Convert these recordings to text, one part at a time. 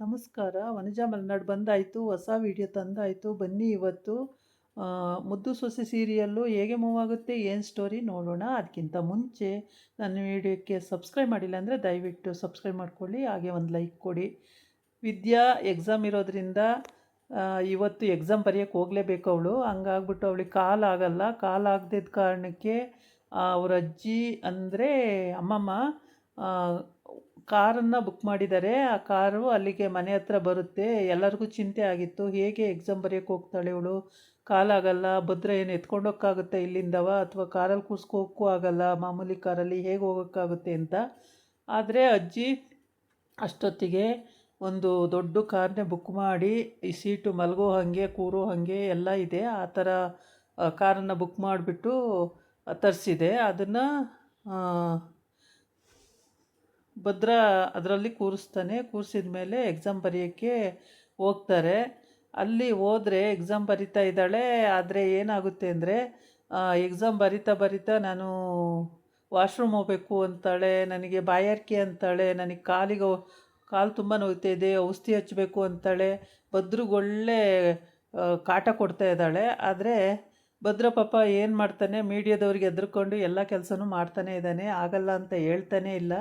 ನಮಸ್ಕಾರ. ವನಜಾ ಮಲೆನಾಡು ಬಂದಾಯಿತು. ಹೊಸ ವಿಡಿಯೋ ತಂದಾಯಿತು. ಬನ್ನಿ ಇವತ್ತು ಮುದ್ದು ಸೊಸೆ ಸೀರಿಯಲ್ಲು ಹೇಗೆ ಮೂವ್ ಆಗುತ್ತೆ, ಏನು ಸ್ಟೋರಿ ನೋಡೋಣ. ಅದಕ್ಕಿಂತ ಮುಂಚೆ ನನ್ನ ವಿಡಿಯೋಕ್ಕೆ ಸಬ್ಸ್ಕ್ರೈಬ್ ಮಾಡಿಲ್ಲ ಅಂದರೆ ದಯವಿಟ್ಟು ಸಬ್ಸ್ಕ್ರೈಬ್ ಮಾಡ್ಕೊಳ್ಳಿ, ಹಾಗೆ ಒಂದು ಲೈಕ್ ಕೊಡಿ. ವಿದ್ಯಾ ಎಕ್ಸಾಮ್ ಇರೋದ್ರಿಂದ ಇವತ್ತು ಎಕ್ಸಾಮ್ ಬರೆಯೋಕ್ಕೆ ಹೋಗಲೇಬೇಕು ಅವಳು. ಹಂಗಾಗ್ಬಿಟ್ಟು ಅವಳಿಗೆ ಕಾಲಾಗಲ್ಲ. ಕಾಲಾಗದಿದ್ದ ಕಾರಣಕ್ಕೆ ಅವ್ರ ಅಜ್ಜಿ ಅಂದರೆ ಅಮ್ಮಮ್ಮ ಕಾರನ್ನು ಬುಕ್ ಮಾಡಿದ್ದಾರೆ. ಆ ಕಾರು ಅಲ್ಲಿಗೆ ಮನೆ ಹತ್ರ ಬರುತ್ತೆ. ಎಲ್ಲರಿಗೂ ಚಿಂತೆ ಆಗಿತ್ತು, ಹೇಗೆ ಎಕ್ಸಾಮ್ ಬರೆಯೋಕ್ಕೆ ಹೋಗ್ತಾಳೆ ಇವಳು, ಕಾಲಾಗಲ್ಲ, ಭದ್ರ ಏನು ಎತ್ಕೊಂಡೋಕ್ಕಾಗುತ್ತೆ ಇಲ್ಲಿಂದವ, ಅಥವಾ ಕಾರಲ್ಲಿ ಕೂರ್ಸ್ಕೋಕ್ಕೂ ಆಗಲ್ಲ, ಮಾಮೂಲಿ ಕಾರಲ್ಲಿ ಹೇಗೆ ಹೋಗೋಕ್ಕಾಗುತ್ತೆ ಅಂತ. ಆದರೆ ಅಜ್ಜಿ ಅಷ್ಟೊತ್ತಿಗೆ ಒಂದು ದೊಡ್ಡ ಕಾರ್ನೇ ಬುಕ್ ಮಾಡಿ, ಈ ಸೀಟು ಮಲಗೋ ಹಾಗೆ ಕೂರೋ ಹಾಗೆ ಎಲ್ಲ ಇದೆ, ಆ ಥರ ಕಾರನ್ನು ಬುಕ್ ಮಾಡಿಬಿಟ್ಟು ತರಿಸಿದೆ. ಅದನ್ನು ಭದ್ರ ಅದರಲ್ಲಿ ಕೂರಿಸ್ತಾನೆ. ಕೂರಿಸಿದ ಮೇಲೆ ಎಕ್ಸಾಮ್ ಬರೆಯೋಕ್ಕೆ ಹೋಗ್ತಾರೆ. ಅಲ್ಲಿ ಹೋದರೆ ಎಕ್ಸಾಮ್ ಬರಿತಾ ಇದ್ದಾಳೆ. ಆದರೆ ಏನಾಗುತ್ತೆ ಅಂದರೆ ಎಕ್ಸಾಮ್ ಬರಿತಾ ನಾನು ವಾಶ್ರೂಮ್ ಹೋಗಬೇಕು ಅಂತಾಳೆ, ನನಗೆ ಬಾಯಾರಿಕೆ ಅಂತಾಳೆ, ನನಗೆ ಕಾಲು ತುಂಬ ನೋಯ್ತಾ ಇದೆ, ಔಷಧಿ ಹಚ್ಚಬೇಕು ಅಂತಾಳೆ. ಭದ್ರಗೊಳ್ಳೆ ಕಾಟ ಕೊಡ್ತಾ ಇದ್ದಾಳೆ. ಆದರೆ ಭದ್ರ ಪಾಪ ಏನು ಮಾಡ್ತಾನೆ, ಮೀಡಿಯಾದವ್ರಿಗೆ ಹೆದರ್ಕೊಂಡು ಎಲ್ಲ ಕೆಲಸನೂ ಮಾಡ್ತಾನೆ ಇದ್ದಾನೆ, ಆಗಲ್ಲ ಅಂತ ಹೇಳ್ತಾನೇ ಇಲ್ಲ.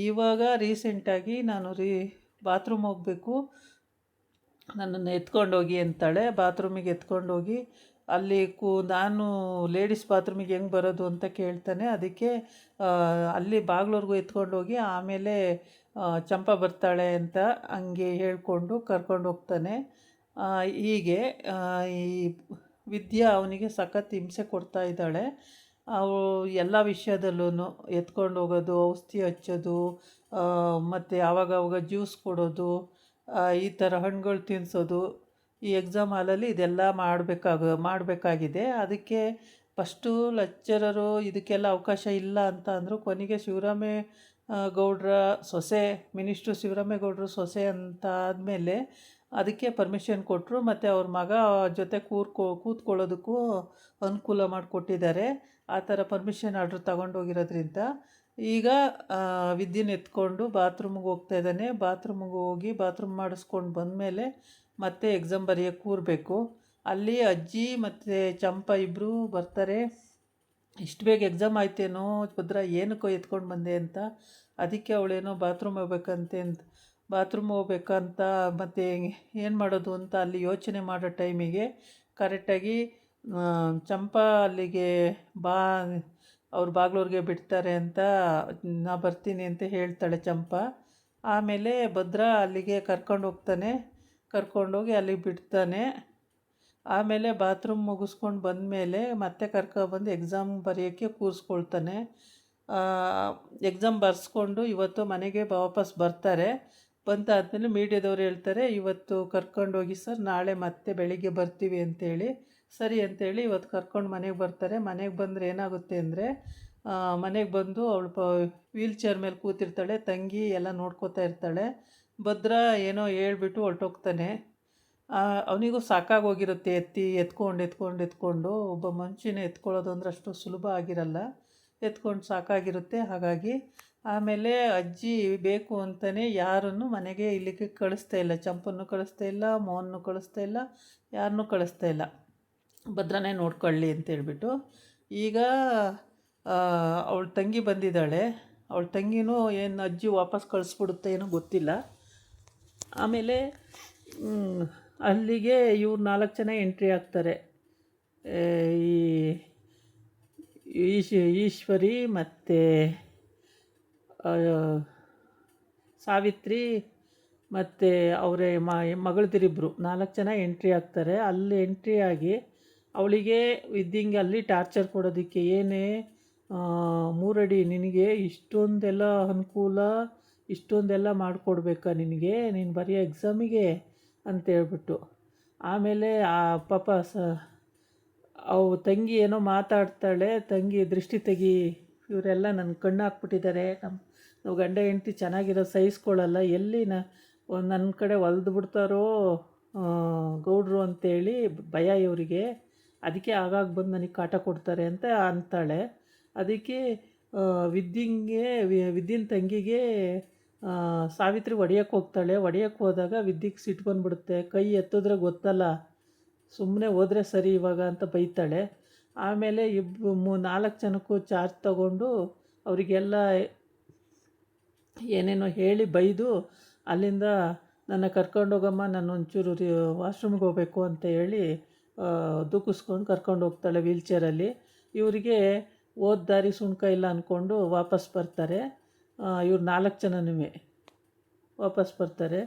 ಇವಾಗ ರೀಸೆಂಟಾಗಿ ನಾನು ಬಾತ್ರೂಮ್ ಹೋಗಬೇಕು, ನನ್ನನ್ನು ಎತ್ಕೊಂಡೋಗಿ ಅಂತಾಳೆ. ಬಾತ್ರೂಮಿಗೆ ಎತ್ಕೊಂಡೋಗಿ ಅಲ್ಲಿ ನಾನು ಲೇಡೀಸ್ ಬಾತ್ರೂಮಿಗೆ ಹೆಂಗೆ ಬರೋದು ಅಂತ ಕೇಳ್ತಾನೆ. ಅದಕ್ಕೆ ಅಲ್ಲಿ ಬಾಗ್ಲವ್ರಿಗೂ ಎತ್ಕೊಂಡೋಗಿ ಆಮೇಲೆ ಚಂಪಾ ಬರ್ತಾಳೆ ಅಂತ ಹಂಗೆ ಹೇಳ್ಕೊಂಡು ಕರ್ಕೊಂಡು ಹೋಗ್ತಾನೆ. ಹೀಗೆ ಈ ವಿದ್ಯಾ ಅವನಿಗೆ ಸಖತ್ ಹಿಂಸೆ ಕೊಡ್ತಾ ಇದ್ದಾಳೆ. ಅವಳು ಎಲ್ಲ ವಿಷಯದಲ್ಲೂ ಎತ್ಕೊಂಡು ಹೋಗೋದು, ಔಷಧಿ ಹಚ್ಚೋದು, ಮತ್ತು ಆವಾಗವಾಗ ಜ್ಯೂಸ್ ಕೊಡೋದು, ಈ ಥರ ಹಣ್ಣುಗಳು ತಿನ್ನಿಸೋದು. ಈ ಎಕ್ಸಾಮ್ ಹಾಲಲ್ಲಿ ಇದೆಲ್ಲ ಮಾಡಬೇಕಾಗಿದೆ. ಅದಕ್ಕೆ ಫಸ್ಟು ಲೆಕ್ಚರರು ಇದಕ್ಕೆಲ್ಲ ಅವಕಾಶ ಇಲ್ಲ ಅಂತ ಅಂದರು. ಕೊನೆಗೆ ಗೌಡ್ರ ಸೊಸೆ, ಮಿನಿಸ್ಟ್ರು ಶಿವರಾಮೇಗೌಡರು ಸೊಸೆ ಅಂತ ಆದಮೇಲೆ ಅದಕ್ಕೆ ಪರ್ಮಿಷನ್ ಕೊಟ್ಟರು. ಮತ್ತು ಅವ್ರ ಮಗ ಜೊತೆ ಕೂತ್ಕೊಳ್ಳೋದಕ್ಕೂ ಅನುಕೂಲ ಮಾಡಿಕೊಟ್ಟಿದ್ದಾರೆ. ಆ ಥರ ಪರ್ಮಿಷನ್ ಆರ್ಡ್ರ್ ತಗೊಂಡೋಗಿರೋದ್ರಿಂದ ಈಗ ವಿದ್ಯೆನ ಎತ್ಕೊಂಡು ಬಾತ್ರೂಮ್ಗೆ ಹೋಗ್ತಾ ಇದ್ದಾನೆ. ಬಾತ್ರೂಮ್ಗೆ ಹೋಗಿ ಬಾತ್ರೂಮ್ ಮಾಡಿಸ್ಕೊಂಡು ಬಂದಮೇಲೆ ಮತ್ತೆ ಎಕ್ಸಾಮ್ ಬರೆಯೋಕ್ಕೆ ಕೂರಬೇಕು. ಅಲ್ಲಿ ಅಜ್ಜಿ ಮತ್ತು ಚಂಪಾ ಇಬ್ಬರು ಬರ್ತಾರೆ. ಇಷ್ಟು ಬೇಗ ಎಕ್ಸಾಮ್ ಆಯ್ತೇನೋ ಭದ್ರ, ಏನಕ್ಕೋ ಎತ್ಕೊಂಡು ಬಂದೆ ಅಂತ. ಅದಕ್ಕೆ ಅವಳೇನೋ ಬಾತ್ರೂಮ್ ಹೋಗ್ಬೇಕಂತ ಮತ್ತು ಏನು ಮಾಡೋದು ಅಂತ ಅಲ್ಲಿ ಯೋಚನೆ ಮಾಡೋ ಟೈಮಿಗೆ ಕರೆಕ್ಟಾಗಿ ಚಂಪಾ ಅಲ್ಲಿಗೆ ಅವ್ರ ಬಾಗ್ಲವ್ರಿಗೆ ಬಿಡ್ತಾರೆ ಅಂತ, ನಾ ಬರ್ತೀನಿ ಅಂತ ಹೇಳ್ತಾಳೆ ಚಂಪಾ. ಆಮೇಲೆ ಭದ್ರ ಅಲ್ಲಿಗೆ ಕರ್ಕೊಂಡೋಗಿ ಅಲ್ಲಿಗೆ ಬಿಡ್ತಾನೆ. ಆಮೇಲೆ ಬಾತ್ರೂಮ್ ಮುಗಿಸ್ಕೊಂಡು ಬಂದಮೇಲೆ ಮತ್ತೆ ಕರ್ಕೊಬಂದು ಎಕ್ಸಾಮ್ ಬರೆಯೋಕ್ಕೆ ಕೂರಿಸ್ಕೊಳ್ತಾನೆ. ಎಕ್ಸಾಮ್ ಬರೆಸ್ಕೊಂಡು ಇವತ್ತು ಮನೆಗೆ ವಾಪಸ್ ಬರ್ತಾರೆ. ಬಂದಾದಮೇಲೆ ಮೀಡಿಯಾದವ್ರು ಹೇಳ್ತಾರೆ, ಇವತ್ತು ಕರ್ಕೊಂಡೋಗಿ ಸರ್, ನಾಳೆ ಮತ್ತೆ ಬೆಳಿಗ್ಗೆ ಬರ್ತೀವಿ ಅಂತೇಳಿ. ಸರಿ ಅಂತೇಳಿ ಇವತ್ತು ಕರ್ಕೊಂಡು ಮನೆಗೆ ಬರ್ತಾರೆ. ಮನೆಗೆ ಬಂದರೆ ಏನಾಗುತ್ತೆ ಅಂದರೆ, ಮನೆಗೆ ಬಂದು ಅವಳು ವೀಲ್ ಚೇರ್ ಮೇಲೆ ಕೂತಿರ್ತಾಳೆ, ತಂಗಿ ಎಲ್ಲ ನೋಡ್ಕೋತಾ ಇರ್ತಾಳೆ. ಭದ್ರ ಏನೋ ಹೇಳ್ಬಿಟ್ಟು ಹೊರಟೋಗ್ತಾನೆ. ಅವನಿಗೂ ಸಾಕಾಗೋಗಿರುತ್ತೆ, ಎತ್ಕೊಂಡು ಒಬ್ಬ ಮನುಷ್ಯನ ಎತ್ಕೊಳ್ಳೋದು ಅಂದ್ರೆ ಅಷ್ಟು ಸುಲಭ ಆಗಿರಲ್ಲ, ಎತ್ಕೊಂಡು ಸಾಕಾಗಿರುತ್ತೆ. ಹಾಗಾಗಿ ಆಮೇಲೆ ಅಜ್ಜಿ ಬೇಕು ಅಂತಲೇ ಯಾರನ್ನು ಮನೆಗೆ ಇಲ್ಲಿಗೆ ಕಳಿಸ್ತಾ ಇಲ್ಲ. ಚಂಪನ್ನು ಕಳಿಸ್ತಾ ಇಲ್ಲ, ಮೋಹನ್ನು ಕಳಿಸ್ತಾ ಇಲ್ಲ, ಯಾರನ್ನೂ ಕಳಿಸ್ತಾ ಇಲ್ಲ, ಭದ್ರನೇ ನೋಡ್ಕೊಳ್ಳಿ ಅಂತೇಳ್ಬಿಟ್ಟು. ಈಗ ಅವಳ ತಂಗಿ ಬಂದಿದ್ದಾಳೆ. ಅವಳ ತಂಗಿನೂ ಏನು ಅಜ್ಜಿ ವಾಪಸ್ ಕಳಿಸ್ಬಿಡುತ್ತೆ ಏನೋ ಗೊತ್ತಿಲ್ಲ. ಆಮೇಲೆ ಅಲ್ಲಿಗೆ ಇವ್ರು 4 ಜನ ಎಂಟ್ರಿ ಆಗ್ತಾರೆ. ಈಶ್ವರಿ ಮತ್ತು ಸಾವಿತ್ರಿ ಮತ್ತು ಅವರ ಮಗಳದಿರಿಬ್ಬರು 4 ಜನ ಎಂಟ್ರಿ ಆಗ್ತಾರೆ. ಅಲ್ಲಿ ಎಂಟ್ರಿ ಆಗಿ ಅವಳಿಗೆ ವಿದ್ಯಂಗೆ ಅಲ್ಲಿ ಟಾರ್ಚರ್ ಕೊಡೋದಕ್ಕೆ, ಏನೇ 3 ಅಡಿ ನಿನಗೆ ಇಷ್ಟೊಂದೆಲ್ಲ ಅನುಕೂಲ, ಇಷ್ಟೊಂದೆಲ್ಲ ಮಾಡಿಕೊಡ್ಬೇಕಾ ನಿನಗೆ, ನೀನು ಬರೆಯೋ ಎಕ್ಸಾಮಿಗೆ ಅಂತೇಳ್ಬಿಟ್ಟು. ಆಮೇಲೆ ಆ ಪಾಪ ಅವು ತಂಗಿ ಏನೋ ಮಾತಾಡ್ತಾಳೆ. ತಂಗಿ ದೃಷ್ಟಿ ತೆಗಿ, ಇವರೆಲ್ಲ ನನ್ನ ಕಣ್ಣು ಹಾಕ್ಬಿಟ್ಟಿದ್ದಾರೆ, ನಾವು ಗಂಡ ಹೆಂಡ್ತಿ ಚೆನ್ನಾಗಿರೋ ಸಹಿಸ್ಕೊಳ್ಳಲ್ಲ, ಎಲ್ಲಿ ನನ್ನ ಕಡೆ ಒಲ್ದು ಬಿಡ್ತಾರೋ ಗೌಡ್ರು ಅಂತೇಳಿ ಭಯ ಇವರಿಗೆ. ಅದಕ್ಕೆ ಆಗಾಗ ಬಂದು ನನಗೆ ಕಾಟ ಕೊಡ್ತಾರೆ ಅಂತ ಅಂತಾಳೆ. ಅದಕ್ಕೆ ವಿದ್ಯನ ತಂಗಿಗೆ ಸಾವಿತ್ರಿ ಹೊಡಿಯೋಕ್ಕೆ ಹೋಗ್ತಾಳೆ. ಹೊಡಿಯೋಕ್ಕೆ ಹೋದಾಗ ವಿದ್ಯೆಗೆ ಸಿಟ್ಟು ಬಂದ್ಬಿಡುತ್ತೆ. ಕೈ ಎತ್ತಿದ್ರೆ ಗೊತ್ತಲ್ಲ, ಸುಮ್ಮನೆ ಹೋದರೆ ಸರಿ ಇವಾಗ ಅಂತ ಬೈತಾಳೆ. ಆಮೇಲೆ 4 ಜನಕ್ಕೂ ಚಾರ್ಜ್ ತಗೊಂಡು ಅವರಿಗೆಲ್ಲ ಏನೇನೋ ಹೇಳಿ ಬೈದು ಅಲ್ಲಿಂದ ನನ್ನ ಕರ್ಕೊಂಡೋಗಮ್ಮ, ನಾನು ಒಂಚೂರು ವಾಶ್ರೂಮ್ಗೆ ಹೋಗಬೇಕು ಅಂತ ಹೇಳಿ ದುಃಖಿಸ್ಕೊಂಡು ಕರ್ಕೊಂಡು ಹೋಗ್ತಾಳೆ ವೀಲ್ಚೇರಲ್ಲಿ. ಇವರಿಗೆ ಹೋದ ದಾರಿ ಸುಣ್ಕ ಇಲ್ಲ ಅಂದ್ಕೊಂಡು ವಾಪಸ್ ಬರ್ತಾರೆ. ಇವ್ರು 4 ಜನನೂ ವಾಪಸ್ ಬರ್ತಾರೆ.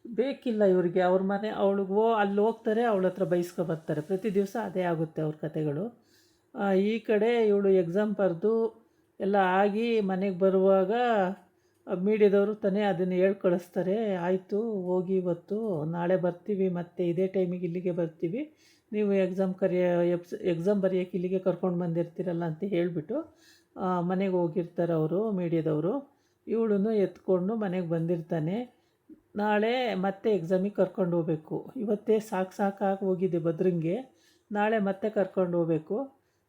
ಬೇಕಿಲ್ಲ ಇವ್ರಿಗೆ ಅವ್ರ ಮನೆ, ಅವಳಿಗೆ ಅಲ್ಲಿ ಹೋಗ್ತಾರೆ, ಅವಳ ಹತ್ರ ಬೈಸ್ಕೊಬರ್ತಾರೆ. ಪ್ರತಿ ದಿವಸ ಅದೇ ಆಗುತ್ತೆ ಅವ್ರ ಕತೆಗಳು. ಈ ಕಡೆ ಇವಳು ಎಕ್ಸಾಮ್ ಬರೆದು ಎಲ್ಲ ಆಗಿ ಮನೆಗೆ ಬರುವಾಗ ಮೀಡಿಯಾದವರು ತಾನೇ ಅದನ್ನು ಹೇಳಿ ಕಳಿಸ್ತಾರೆ. ಆಯಿತು ಹೋಗಿ, ಇವತ್ತು ನಾಳೆ ಬರ್ತೀವಿ, ಮತ್ತು ಇದೇ ಟೈಮಿಗೆ ಇಲ್ಲಿಗೆ ಬರ್ತೀವಿ, ನೀವು ಎಕ್ಸಾಮ್ ಬರೆಯೋಕ್ಕೆ ಇಲ್ಲಿಗೆ ಕರ್ಕೊಂಡು ಬಂದಿರ್ತೀರಲ್ಲ ಅಂತ ಹೇಳಿಬಿಟ್ಟು ಮನೆಗೆ ಹೋಗಿರ್ತಾರೆ ಅವರು ಮೀಡಿಯಾದವರು. ಇವಳನ್ನು ಎತ್ಕೊಂಡು ಮನೆಗೆ ಬಂದಿರ್ತಾನೆ. ನಾಳೆ ಮತ್ತೆ ಎಕ್ಸಾಮಿಗೆ ಕರ್ಕೊಂಡು ಹೋಗ್ಬೇಕು. ಇವತ್ತೇ ಸಾಕಾಗಿ ಹೋಗಿದೆ ಭದ್ರಂಗೆ, ನಾಳೆ ಮತ್ತೆ ಕರ್ಕೊಂಡು ಹೋಗ್ಬೇಕು.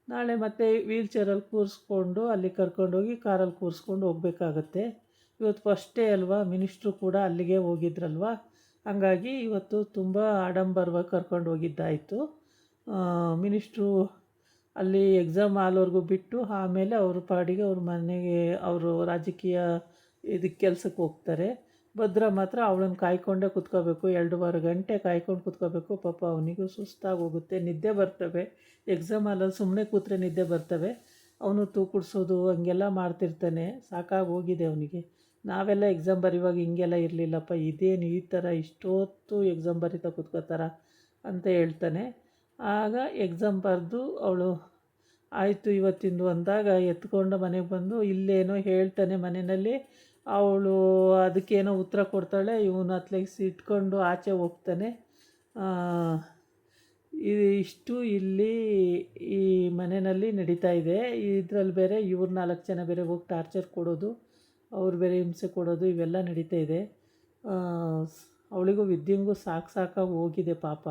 ನಾಳೆ ಮತ್ತೆ ವೀಲ್ಚೇರಲ್ಲಿ ಕೂರಿಸ್ಕೊಂಡು ಅಲ್ಲಿ ಕರ್ಕೊಂಡೋಗಿ ಕಾರಲ್ಲಿ ಕೂರಿಸ್ಕೊಂಡು ಹೋಗ್ಬೇಕಾಗತ್ತೆ. ಇವತ್ತು ಫಸ್ಟೇ ಅಲ್ವಾ, ಮಿನಿಸ್ಟ್ರು ಕೂಡ ಅಲ್ಲಿಗೆ ಹೋಗಿದ್ರಲ್ವ, ಹಾಗಾಗಿ ಇವತ್ತು ತುಂಬ ಆಡಂಬರವಾಗಿ ಕರ್ಕೊಂಡು ಹೋಗಿದ್ದಾಯಿತು. ಮಿನಿಸ್ಟ್ರು ಅಲ್ಲಿ ಎಕ್ಸಾಮ್ ಹಾಲ್ವರೆಗೂ ಬಿಟ್ಟು ಆಮೇಲೆ ಅವ್ರ ಪಾಡಿಗೆ ಅವ್ರ ಮನೆಗೆ ಅವರು ರಾಜಕೀಯ ಇದಕ್ಕೆ ಕೆಲಸಕ್ಕೆ ಹೋಗ್ತಾರೆ. ಭದ್ರ ಮಾತ್ರ ಅವಳನ್ನು ಕಾಯ್ಕೊಂಡೇ ಕೂತ್ಕೋಬೇಕು. 2.5 ಗಂಟೆ ಕಾಯ್ಕೊಂಡು ಕೂತ್ಕೋಬೇಕು. ಪಾಪ ಅವನಿಗೂ ಸುಸ್ತಾಗಿ ಹೋಗುತ್ತೆ, ನಿದ್ದೆ ಬರ್ತವೆ. ಎಕ್ಸಾಮ್ ಹಾಲಲ್ಲಿ ಸುಮ್ಮನೆ ಕೂತ್ರೆ ನಿದ್ದೆ ಬರ್ತವೆ. ಅವನು ತೂಕುಡ್ಸೋದು ಹಂಗೆಲ್ಲ ಮಾಡ್ತಿರ್ತಾನೆ. ಸಾಕಾಗಿ ಹೋಗಿದೆ ಅವನಿಗೆ. ನಾವೆಲ್ಲ ಎಕ್ಸಾಮ್ ಬರೆಯುವಾಗ ಹಿಂಗೆಲ್ಲ ಇರಲಿಲ್ಲಪ್ಪ, ಇದೇನು ಈ ಥರ ಇಷ್ಟೊತ್ತು ಎಕ್ಸಾಮ್ ಬರೀತಾ ಕೂತ್ಕೋತಾರ ಅಂತ ಹೇಳ್ತಾನೆ. ಆಗ ಎಕ್ಸಾಮ್ ಬರೆದು ಅವಳು ಆಯಿತು ಇವತ್ತಿಂದು ಅಂದಾಗ ಎತ್ಕೊಂಡು ಮನೆಗೆ ಬಂದು ಇಲ್ಲೇನೋ ಹೇಳ್ತಾನೆ ಮನೆಯಲ್ಲಿ. ಅವಳು ಅದಕ್ಕೇನೋ ಉತ್ತರ ಕೊಡ್ತಾಳೆ. ಇವನು ಅತ್ಲಗಿಸಿ ಇಟ್ಕೊಂಡು ಆಚೆ ಹೋಗ್ತಾನೆ. ಇಷ್ಟು ಇಲ್ಲಿ ಈ ಮನೆಯಲ್ಲಿ ನಡೀತಾ ಇದೆ. ಇದರಲ್ಲಿ ಬೇರೆ ಇವ್ರು 4 ಜನ ಬೇರೆ ಹೋಗಿ ಟಾರ್ಚರ್ ಕೊಡೋದು, ಅವ್ರು ಬೇರೆ ಹಿಂಸೆ ಕೊಡೋದು, ಇವೆಲ್ಲ ನಡೀತಾ ಇದೆ. ಅವಳಿಗೂ ವಿದ್ಯೆಂಗೂ ಸಾಕಾಗಿ ಹೋಗಿದೆ ಪಾಪ.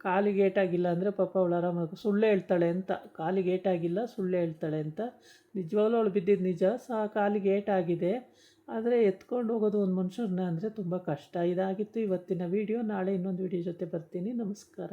ಕಾಲಿಗೆ ಏಟಾಗಿಲ್ಲ ಅಂದರೆ ಪಾಪ ಅವಳು ಆರಾಮಾಗಿ ಸುಳ್ಳು ಹೇಳ್ತಾಳೆ ಅಂತ, ಕಾಲಿಗೆ ಏಟಾಗಿಲ್ಲ ಸುಳ್ಳು ಹೇಳ್ತಾಳೆ ಅಂತ. ನಿಜವಾಗ್ಲೂ ಅವಳು ಬಿದ್ದಿದ್ದು ನಿಜ, ಕಾಲಿಗೆ ಏಟಾಗಿದೆ. ಆದರೆ ಎತ್ಕೊಂಡು ಹೋಗೋದು ಒಂದು ಮನುಷ್ಯರನ್ನ ಅಂದರೆ ತುಂಬ ಕಷ್ಟ. ಇದಾಗಿತ್ತು ಇವತ್ತಿನ ವೀಡಿಯೋ. ನಾಳೆ ಇನ್ನೊಂದು ವೀಡಿಯೋ ಜೊತೆ ಬರ್ತೀನಿ. ನಮಸ್ಕಾರ.